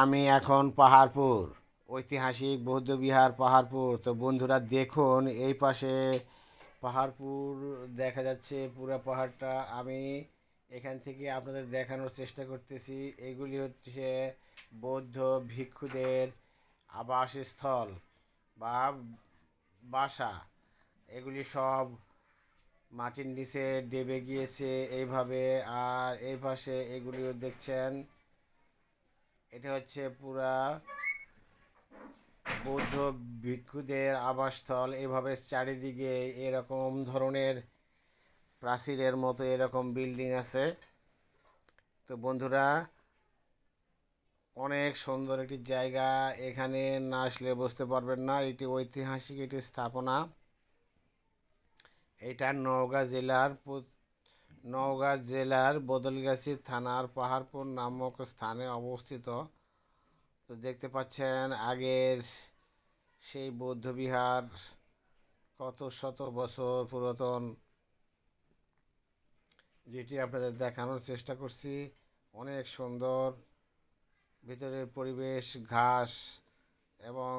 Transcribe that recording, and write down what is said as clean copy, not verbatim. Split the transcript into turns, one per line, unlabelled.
আমি এখন পাহাড়পুর, ঐতিহাসিক বৌদ্ধবিহার পাহাড়পুর। তো বন্ধুরা দেখুন, এই পাশে পাহাড়পুর দেখা যাচ্ছে, পুরো পাহাড়টা। আমি এখান থেকে আপনাদের দেখানোর চেষ্টা করতেছি। এগুলি হচ্ছে বৌদ্ধ ভিক্ষুদের আবাসস্থল বা বাসা। এগুলি সব মাটির নিচে ডেবে গিয়েছে এইভাবে। আর এই পাশে এগুলিও দেখছেন, এটা হচ্ছে পুরা বৌদ্ধ ভিক্ষুদের আবাসস্থল। এভাবে চারিদিকে এরকম ধরনের প্রাচীরের মতো এরকম বিল্ডিং আছে। তো বন্ধুরা, অনেক সুন্দর একটি জায়গা। এখানে না আসলে বুঝতে পারবেন না, এটি ঐতিহাসিক একটি স্থাপনা। এটা নওগাঁ জেলার বদলগাছি থানার পাহাড়পুর নামক স্থানে অবস্থিত। তো দেখতে পাচ্ছেন আগের সেই বৌদ্ধবিহার, কত শত বছর পুরাতন, যেটি আপনাদের দেখানোর চেষ্টা করছি। অনেক সুন্দর ভিতরের পরিবেশ, ঘাস এবং